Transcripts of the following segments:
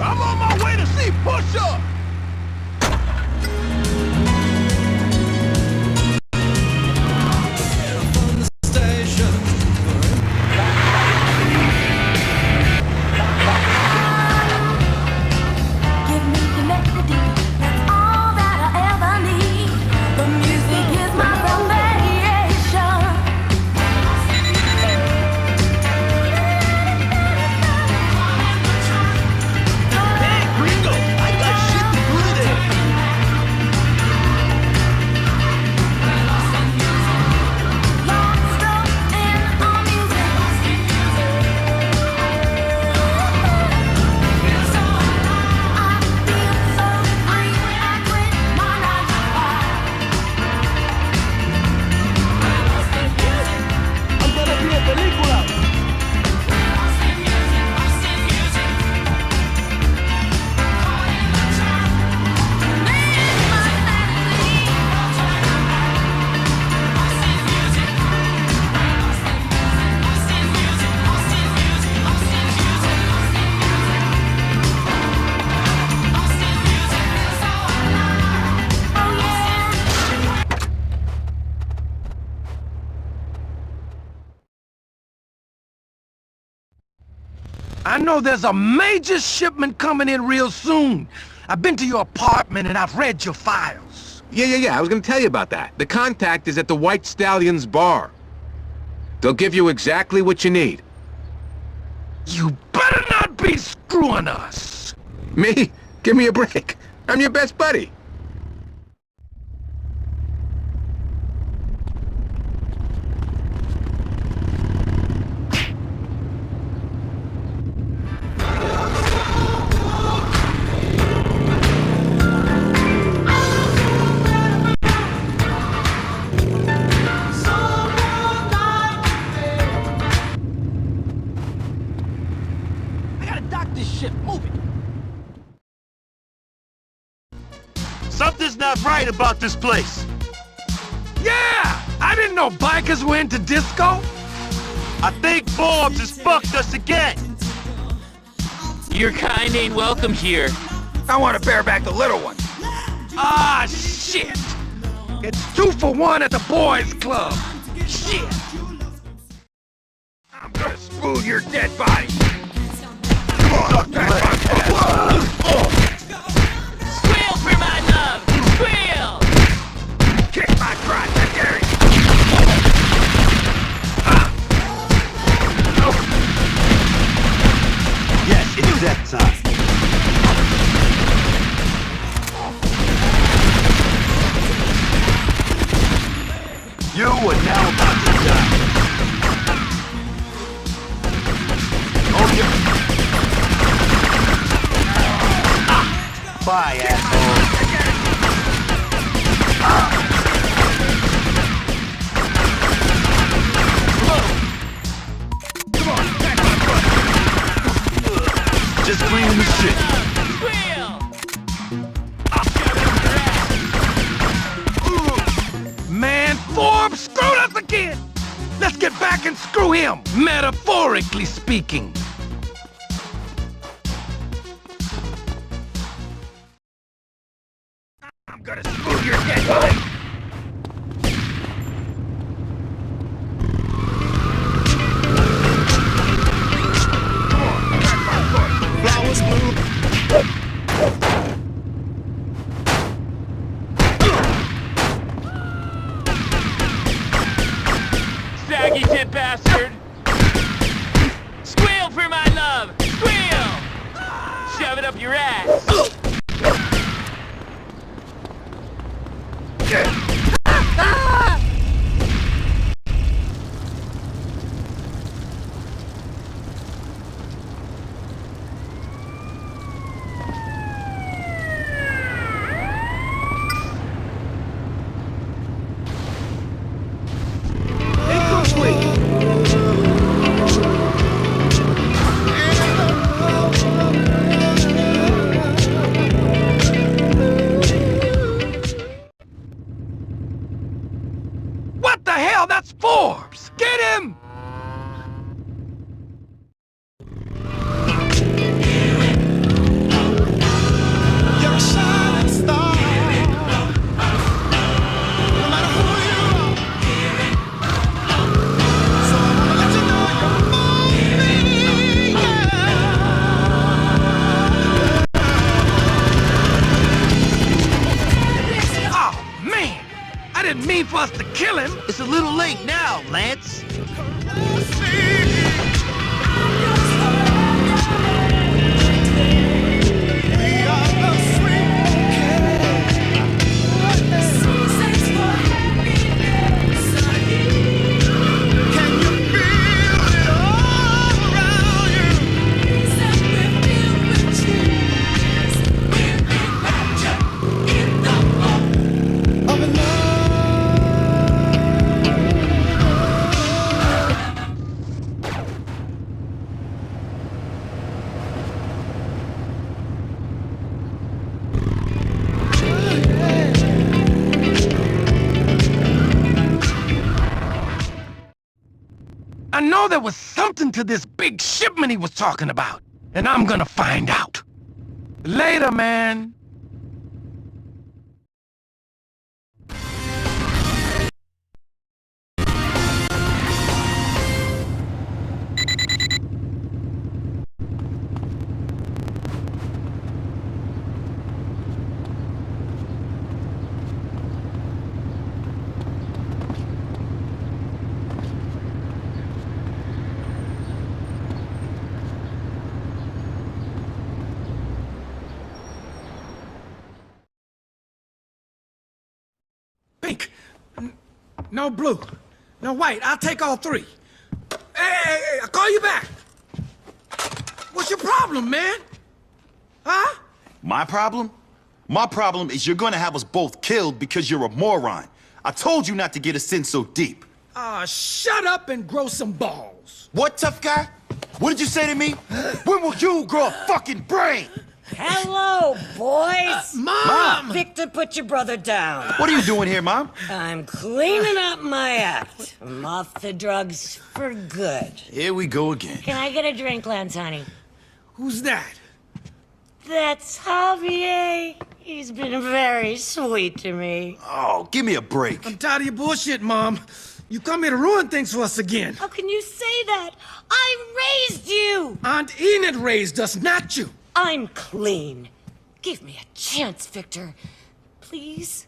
I'm on my way to see Push-Up! I know there's a major shipment coming in real soon. I've been to your apartment and I've read your files. Yeah, I was gonna tell you about that. The contact is at the White Stallion's bar. They'll give you exactly what you need. You better not be screwing us! Me? Give me a break. I'm your best buddy. Something's not right about this place. Yeah! I didn't know bikers were into disco. I think Forbes has fucked us again. Your kind ain't welcome here. I want to bear back the little one. Ah, shit! It's 2 for 1 at the boys' club. Shit! I'm gonna spool your dead body. Suck that. Squeal for my love! Squeal! Kick my crotch, I dare you! Yes, it's that time. You are now about to die. Oh, yeah. Bye, asshole. Come on, back my butt. Just cleaning the shit. Squeal! Man, Forbes screwed us again! Let's get back and screw him, metaphorically speaking. I'm gonna screw your dead body. Come on, back my foot. Flowers bloom. Saggy tit bastard! Squeal for my love! Squeal! Shove it up your ass! kill him. It's a little late now, Lance. I know there was something to this big shipment he was talking about, and I'm gonna find out. Later, man. Pink. No blue. No white. I'll take all three. Hey, I'll call you back. What's your problem, man? Huh? My problem? My problem is you're gonna have us both killed because you're a moron. I told you not to get us in so deep. Shut up and grow some balls. What, tough guy? What did you say to me? When will you grow a fucking brain? Hello, boys! Mom! Victor, put your brother down. What are you doing here, Mom? I'm cleaning up my act. I'm off the drugs for good. Here we go again. Can I get a drink, Lance, honey? Who's that? That's Javier. He's been very sweet to me. Oh, give me a break. I'm tired of your bullshit, Mom. You come here to ruin things for us again. How can you say that? I raised you! Aunt Enid raised us, not you. I'm clean. Give me a chance, Victor. Please?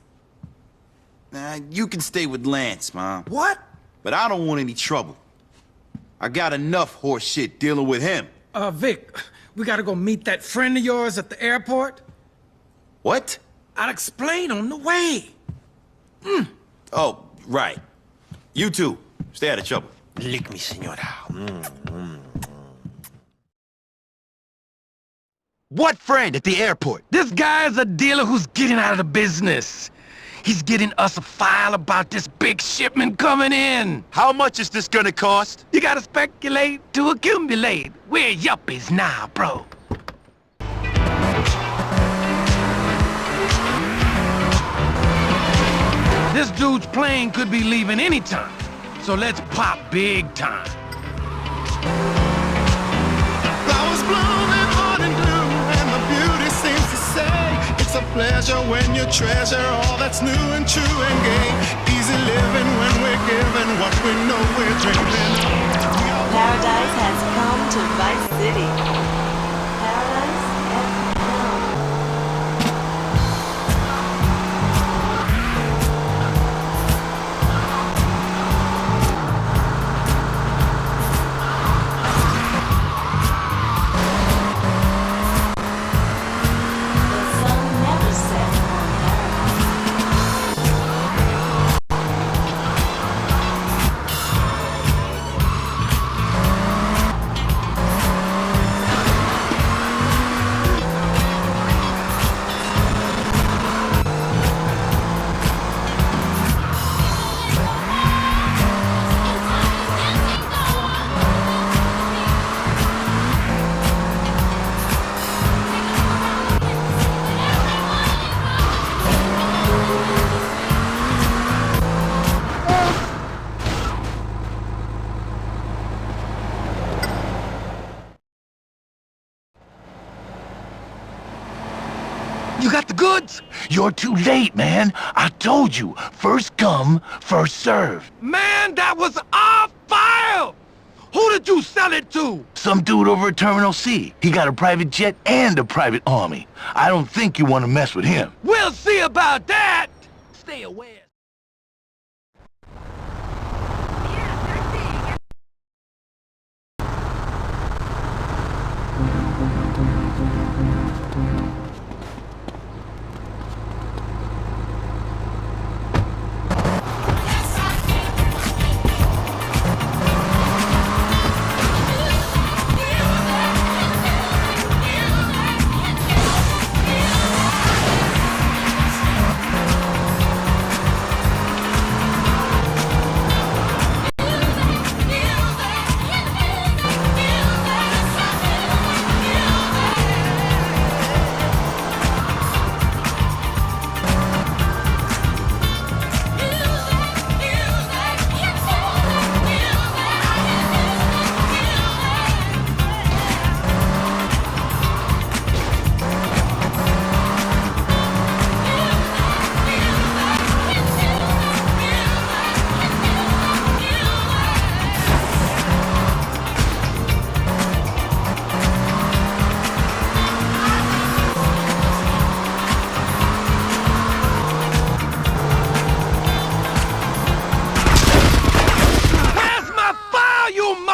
Nah, you can stay with Lance, Mom. What? But I don't want any trouble. I got enough horse shit dealing with him. Vic, we gotta go meet that friend of yours at the airport. What? I'll explain on the way. Oh, right. You two, stay out of trouble. Lick me, senora. What friend at the airport? This guy's a dealer who's getting out of the business. He's getting us a file about this big shipment coming in. How much is this gonna cost? You gotta speculate to accumulate. We're yuppies now, bro. This dude's plane could be leaving anytime, so let's pop big time. Flowers bloom and morning blue, and the beauty seems to say it's a pleasure when you treasure all that's new and true and gay. Easy living when we're given what we know we're dreaming. Paradise has come to Vice City. Paradise has come. The sun never sets on paradise. You got the goods? You're too late, man. I told you, first come, first served. Man, that was our file! Who did you sell it to? Some dude over at Terminal C. He got a private jet and a private army. I don't think you want to mess with him. We'll see about that! Stay aware.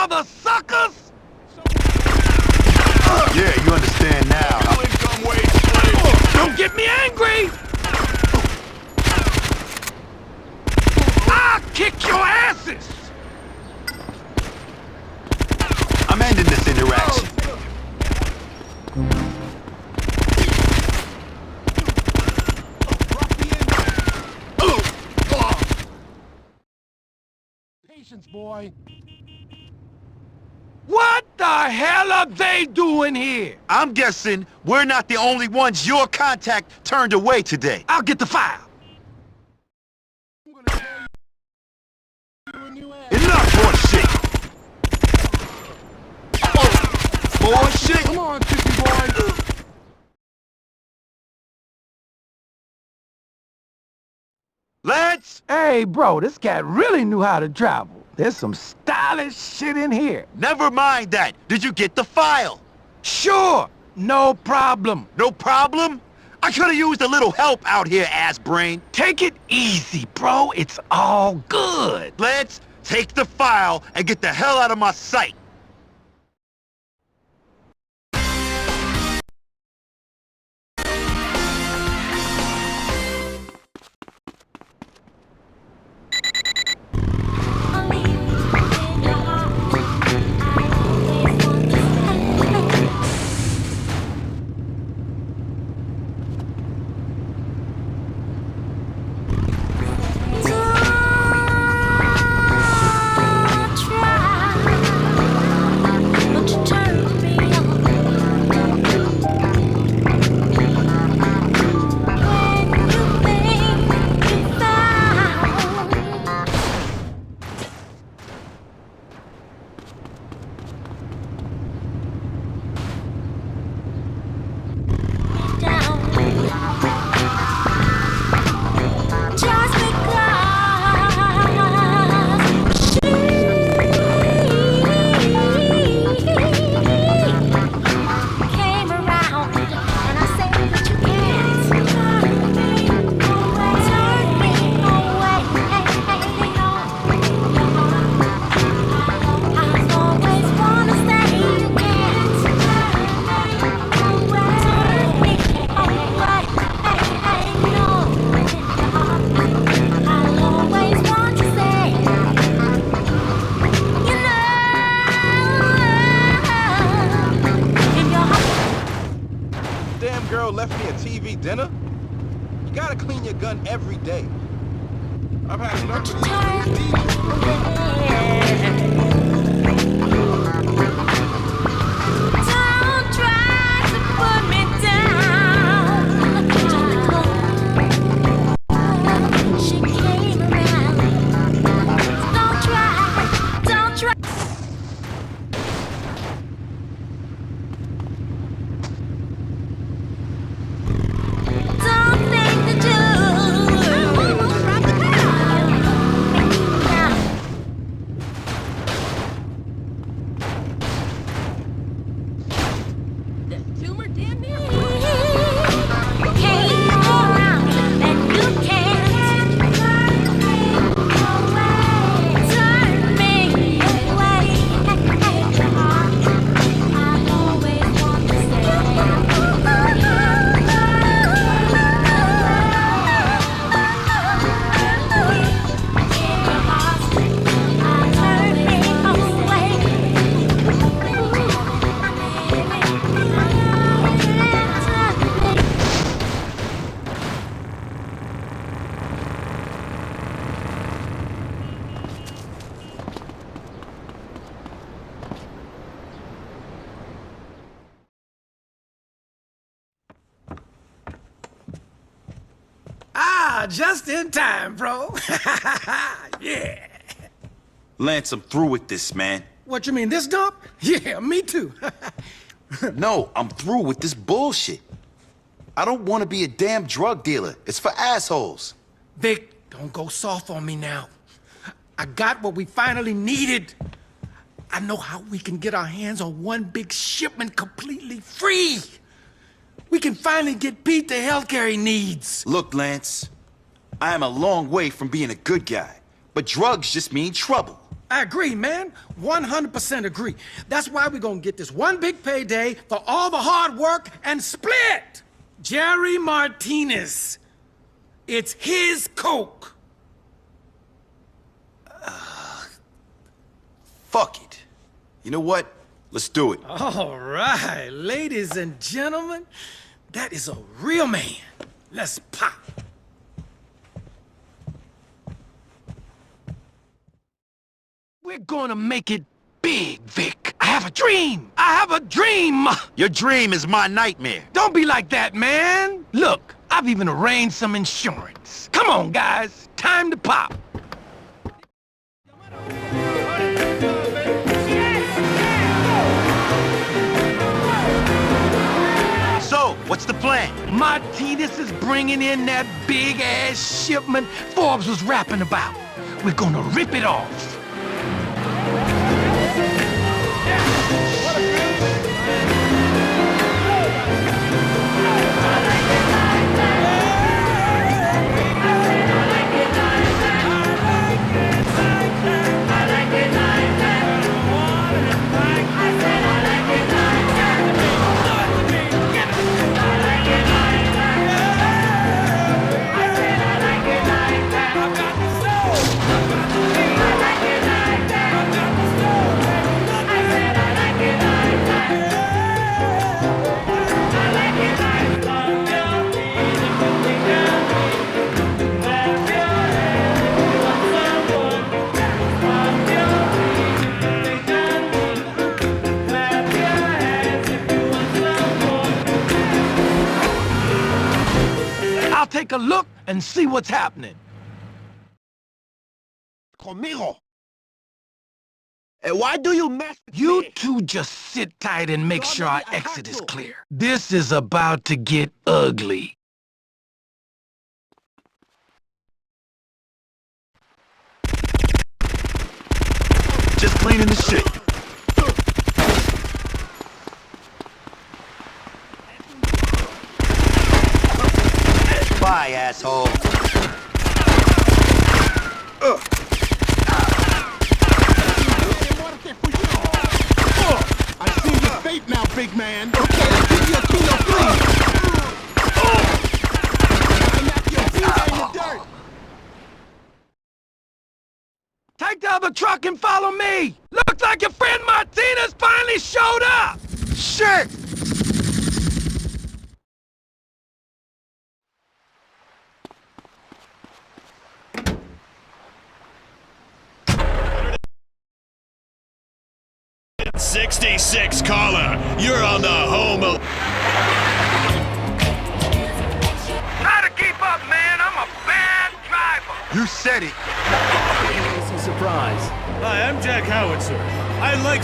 mother suckers! Yeah, you understand now. Don't get me angry! I'll kick your asses! I'm ending this interaction. Patience, boy. What the hell are they doing here? I'm guessing we're not the only ones your contact turned away today. I'll get the file. Enough bullshit! Bullshit! Come on, Chippy boy. Let's... Hey, bro, this cat really knew how to travel. There's some stylish shit in here. Never mind that. Did you get the file? Sure, no problem. No problem? I could've used a little help out here, ass brain. Take it easy, bro. It's all good. Let's take the file and get the hell out of my sight. Damn girl left me a TV dinner? You gotta clean your gun every day. I've had enough of these Don't try to put me down. She came around. Don't try. Don't think to do. Just in time, bro. Yeah. Lance, I'm through with this, man. What you mean, this dump? Yeah, me too. No, I'm through with this bullshit. I don't want to be a damn drug dealer. It's for assholes. Vic, don't go soft on me now. I got what we finally needed. I know how we can get our hands on one big shipment completely free. We can finally get Pete the healthcare he needs. Look, Lance, I am a long way from being a good guy, but drugs just mean trouble. I agree, man. 100% agree. That's why we're gonna get this one big payday for all the hard work and split. Jerry Martinez. It's his coke. Fuck it. You know what? Let's do it. All right, ladies and gentlemen, that is a real man. Let's pop. We're gonna make it big, Vic. I have a dream. I have a dream. Your dream is my nightmare. Don't be like that, man. Look, I've even arranged some insurance. Come on, guys. Time to pop. So, what's the plan? Martinez is bringing in that big-ass shipment Forbes was rapping about. We're gonna rip it off. I'll take a look and see what's happening. Conmigo. Why do you mess with You me? two just sit tight and make sure our exit is clear. This is about to get ugly. Just cleaning the shit. Bye, asshole. I see your fate now, big man. Okay, let's give you a kilo, please. Knock your feet in the dirt. Take the other truck and follow me! Looks like your friend Martinez finally showed up! Shit! '66 caller, you're on the home of... Try to keep up, man! I'm a bad driver! You said it. Surprise. Hi, I'm Jack Howitzer. I like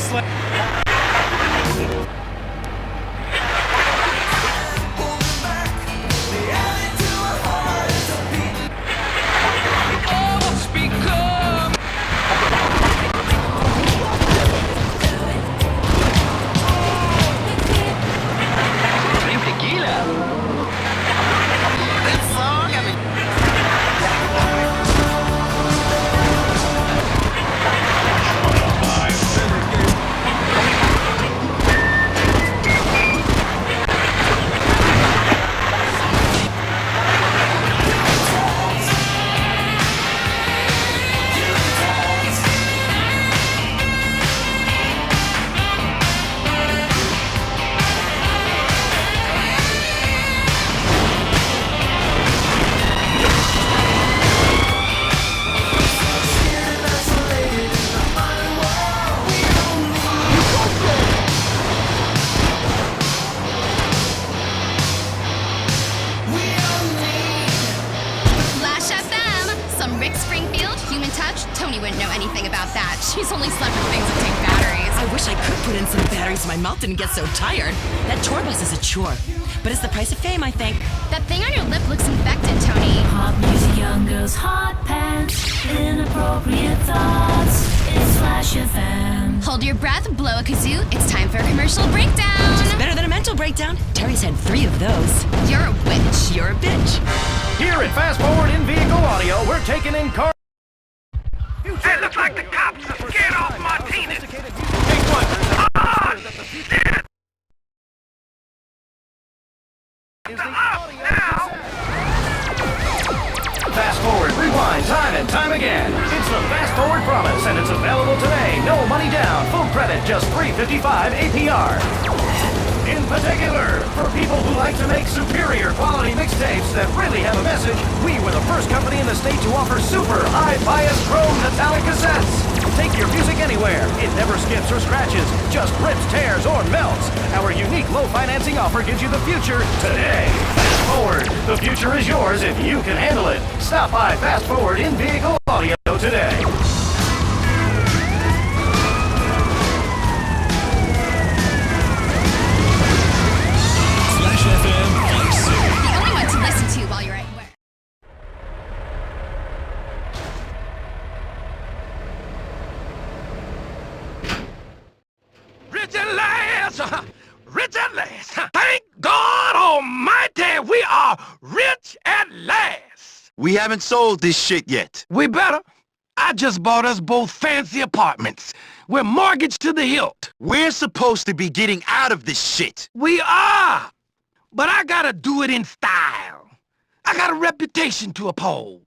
batteries in my mouth didn't get so tired. That tour bus is a chore. But it's the price of fame, I think. That thing on your lip looks infected, Tony. Hot music, young girls, hot pants, inappropriate thoughts. It's Flash FM. Hold your breath, blow a kazoo. It's time for a commercial breakdown. Just better than a mental breakdown. Terry's had 3 of those. You're a witch. You're a bitch. Here at Fast Forward in Vehicle Audio, we're taking in car. Hey, looks like the cops are scared off Martinez. Fast Forward, rewind, time and time again. It's the Fast Forward promise, and it's available today. No money down, full credit, just $3.55 APR. In particular, for people who like to make superior quality mixtapes that really have a message, we were the first company in the state to offer super high-bias chrome metallic cassettes. Take your music anywhere. It never skips or scratches, just rips, tears, or melts. Our unique low financing offer gives you the future today. Fast Forward. The future is yours if you can handle it. Stop by Fast Forward in Vehicle Audio today. The only one to listen to while you're at work. Rich at last! Rich at last! Thank God Almighty, we are rich at last! We haven't sold this shit yet. We better. I just bought us both fancy apartments. We're mortgaged to the hilt. We're supposed to be getting out of this shit. We are! But I gotta do it in style. I got a reputation to uphold.